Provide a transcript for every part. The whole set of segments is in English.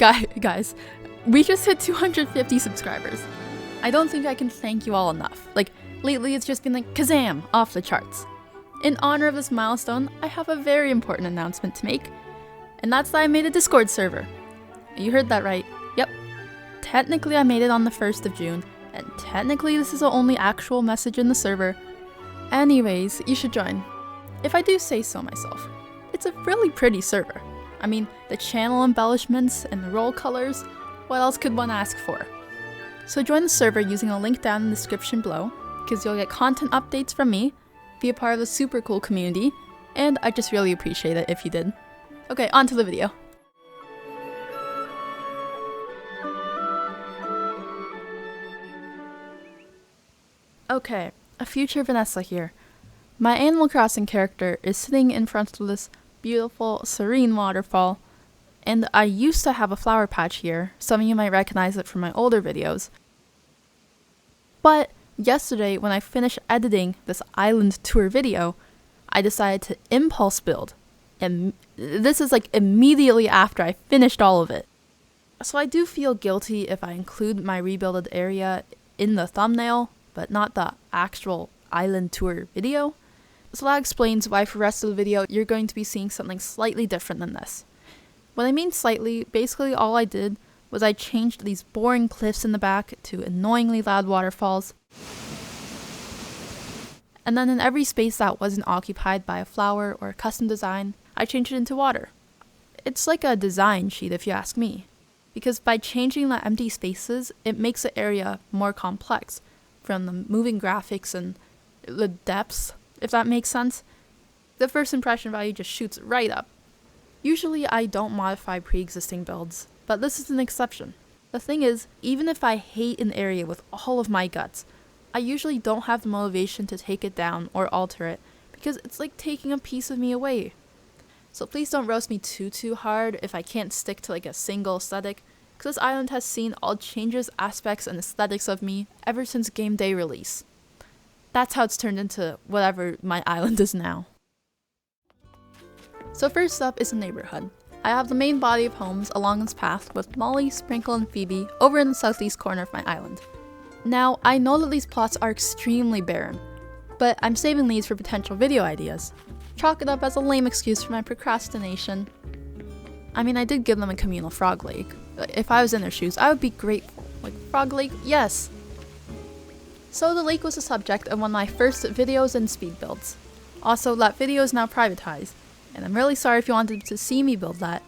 Guys, we just hit 250 subscribers. I don't think I can thank you all enough. Like, lately it's just been like, kazam, off the charts. In honor of this milestone, I have a very important announcement to make, and that's that I made a Discord server. You heard that right. Yep. Technically I made it on the 1st of June, and technically this is the only actual message in the server. Anyways, you should join. If I do say so myself. It's a really pretty server. I mean, the channel embellishments and the role colors, what else could one ask for? So join the server using a link down in the description below, because you'll get content updates from me, be a part of the super cool community, and I just really appreciate it if you did. Okay, on to the video. Okay, a future Vanessa here. My Animal Crossing character is sitting in front of this beautiful, serene waterfall, and I used to have a flower patch here. Some of you might recognize it from my older videos. But yesterday, when I finished editing this island tour video, I decided to impulse build. And this is like immediately after I finished all of it. So I do feel guilty if I include my rebuilded area in the thumbnail, but not the actual island tour video. So that explains why for the rest of the video you're going to be seeing something slightly different than this. When I mean slightly, basically all I did was I changed these boring cliffs in the back to annoyingly loud waterfalls. And then in every space that wasn't occupied by a flower or a custom design, I changed it into water. It's like a design sheet if you ask me, because by changing the empty spaces, it makes the area more complex, from the moving graphics and the depths, if that makes sense. The first impression value just shoots right up. Usually I don't modify pre-existing builds, but this is an exception. The thing is, even if I hate an area with all of my guts, I usually don't have the motivation to take it down or alter it, because it's like taking a piece of me away. So please don't roast me too hard if I can't stick to like a single aesthetic, because this island has seen all changes, aspects, and aesthetics of me ever since game day release. That's how it's turned into whatever my island is now. So first up is the neighborhood. I have the main body of homes along this path with Molly, Sprinkle, and Phoebe over in the southeast corner of my island. Now, I know that these plots are extremely barren, but I'm saving these for potential video ideas. Chalk it up as a lame excuse for my procrastination. I mean, I did give them a communal frog lake. If I was in their shoes, I would be grateful. Like, frog lake? Yes! So the lake was the subject of one of my first videos and speed builds. Also, that video is now privatized, and I'm really sorry if you wanted to see me build that,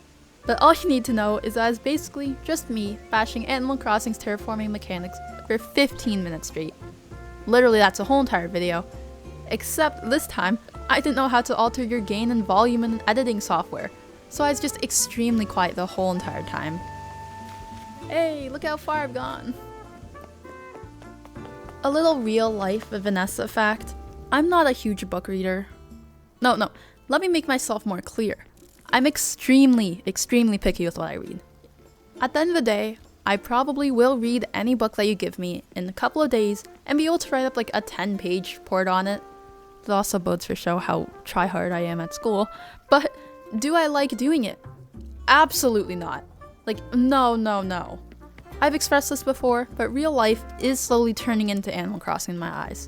but all you need to know is that it's basically just me bashing Animal Crossing's terraforming mechanics for 15 minutes straight. Literally, that's a whole entire video. Except this time, I didn't know how to alter your gain and volume in editing software, so I was just extremely quiet the whole entire time. Hey, look how far I've gone! A little real-life Vanessa fact. I'm not a huge book reader. No, let me make myself more clear. I'm extremely picky with what I read. At the end of the day, I probably will read any book that you give me in a couple of days and be able to write up like a 10-page report on it. It also bodes for show how try-hard I am at school. But do I like doing it? Absolutely not. Like, no. I've expressed this before, but real life is slowly turning into Animal Crossing in my eyes.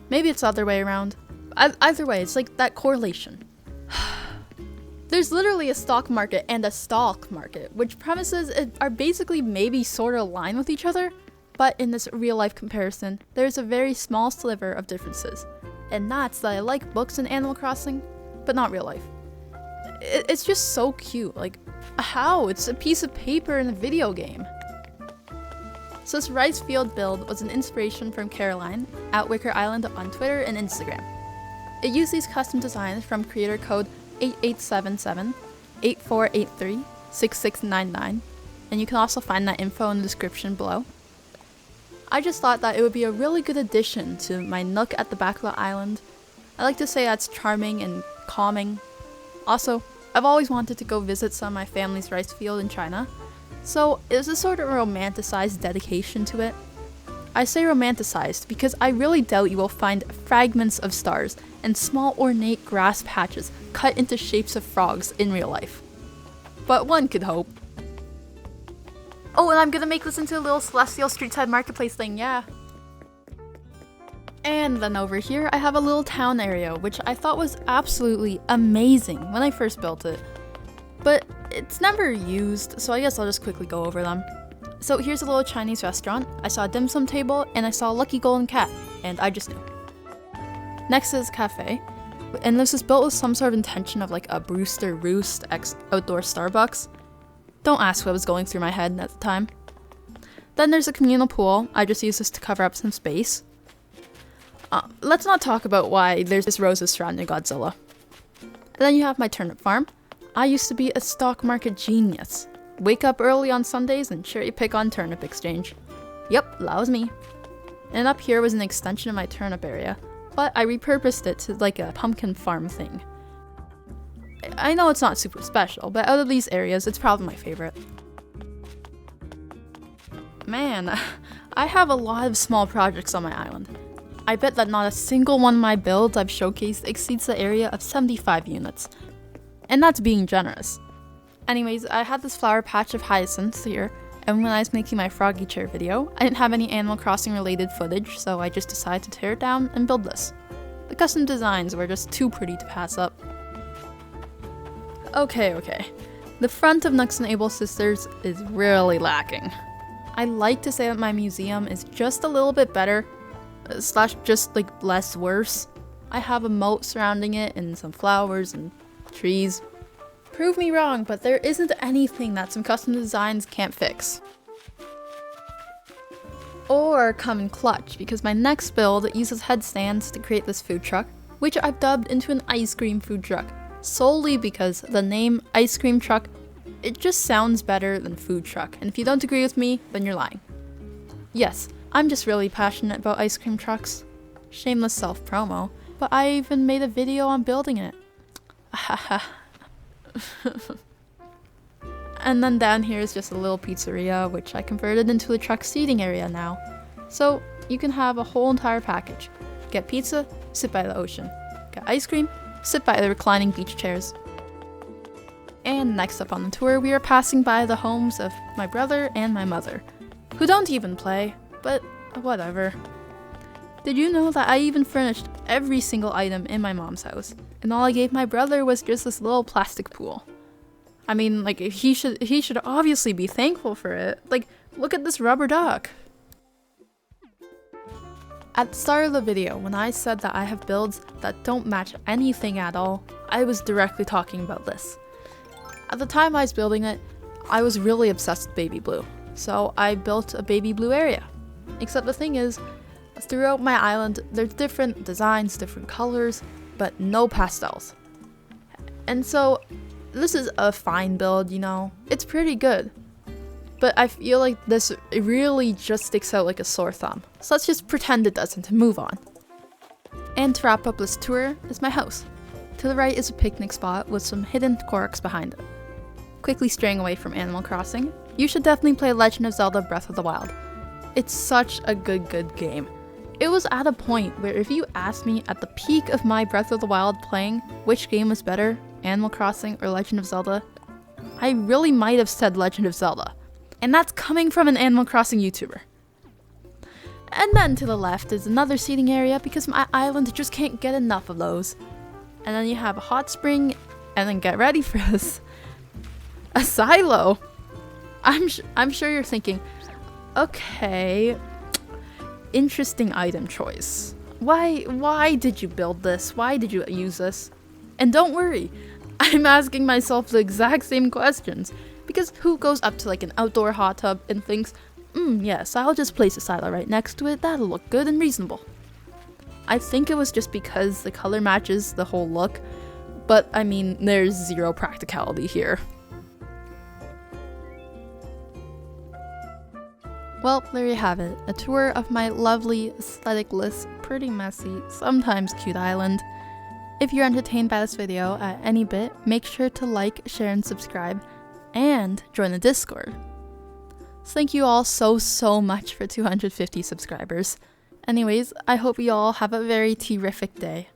Maybe it's the other way around. Either way, it's like that correlation. There's literally a stock market and a stock market, which premises are basically maybe sort of aligned with each other, but in this real life comparison, there's a very small sliver of differences. And that's that I like books in Animal Crossing, but not real life. It's just so cute, like, how? It's a piece of paper in a video game. So this rice field build was an inspiration from Caroline at Wicker Island on Twitter and Instagram. It used these custom designs from creator code 8877-8483-6699, and you can also find that info in the description below. I just thought that it would be a really good addition to my nook at the back of the island. I like to say that's charming and calming. Also, I've always wanted to go visit some of my family's rice field in China, so it was a sort of romanticized dedication to it. I say romanticized because I really doubt you will find fragments of stars and small ornate grass patches cut into shapes of frogs in real life. But one could hope. Oh, and I'm gonna make this into a little celestial street side marketplace thing, yeah. And then over here, I have a little town area, which I thought was absolutely amazing when I first built it. But it's never used, so I guess I'll just quickly go over them. So here's a little Chinese restaurant. I saw a dim sum table, and I saw a lucky golden cat, and I just knew. Next is cafe, and this is built with some sort of intention of like a Brewster Roost X outdoor Starbucks. Don't ask what was going through my head at the time. Then there's a communal pool. I just use this to cover up some space. Let's not talk about why there's just roses surrounding Godzilla. And then you have my turnip farm. I used to be a stock market genius. Wake up early on Sundays and cherry pick on turnip exchange. Yep, that was me. And up here was an extension of my turnip area, but I repurposed it to like a pumpkin farm thing. I know it's not super special, but out of these areas, it's probably my favorite. Man, I have a lot of small projects on my island. I bet that not a single one of my builds I've showcased exceeds the area of 75 units. And that's being generous. Anyways, I had this flower patch of hyacinths here, and when I was making my froggy chair video, I didn't have any Animal Crossing related footage, so I just decided to tear it down and build this. The custom designs were just too pretty to pass up. Okay. The front of Nux and Able Sisters is really lacking. I like to say that my museum is just a little bit better, / just like less worse. I have a moat surrounding it and some flowers and trees. Prove me wrong, but there isn't anything that some custom designs can't fix. Or come in clutch, because my next build uses headstands to create this food truck, which I've dubbed into an ice cream food truck, solely because the name ice cream truck, it just sounds better than food truck, and if you don't agree with me, then you're lying. Yes, I'm just really passionate about ice cream trucks. Shameless self-promo, but I even made a video on building it. And then down here is just a little pizzeria, which I converted into a truck seating area now. So you can have a whole entire package. Get pizza, sit by the ocean. Get ice cream, sit by the reclining beach chairs. And next up on the tour, we are passing by the homes of my brother and my mother, who don't even play, but whatever. Did you know that I even furnished every single item in my mom's house, and all I gave my brother was just this little plastic pool? I mean, like, he should obviously be thankful for it. Like, look at this rubber duck. At the start of the video, when I said that I have builds that don't match anything at all, I was directly talking about this. At the time I was building it, I was really obsessed with baby blue, so I built a baby blue area. Except the thing is, throughout my island, there's different designs, different colors, but no pastels. And so, this is a fine build, you know, it's pretty good. But I feel like this really just sticks out like a sore thumb. So let's just pretend it doesn't and move on. And to wrap up this tour is my house. To the right is a picnic spot with some hidden Koroks behind it. Quickly straying away from Animal Crossing, you should definitely play Legend of Zelda Breath of the Wild. It's such a good game. It was at a point where if you asked me at the peak of my Breath of the Wild playing which game was better, Animal Crossing or Legend of Zelda, I really might have said Legend of Zelda. And that's coming from an Animal Crossing YouTuber. And then to the left is another seating area because my island just can't get enough of those. And then you have a hot spring, and then get ready for this, a silo. I'm sure you're thinking, okay, interesting item choice. Why did you build this? Why did you use this? And don't worry, I'm asking myself the exact same questions. Because who goes up to like an outdoor hot tub and thinks, yes, I'll just place a silo right next to it, that'll look good and reasonable. I think it was just because the color matches the whole look, but I mean, there's zero practicality here. Well, there you have it, a tour of my lovely, aesthetic-less, pretty messy, sometimes cute island. If you're entertained by this video at any bit, make sure to like, share, and subscribe, and join the Discord. Thank you all so much for 250 subscribers. Anyways, I hope you all have a very terrific day.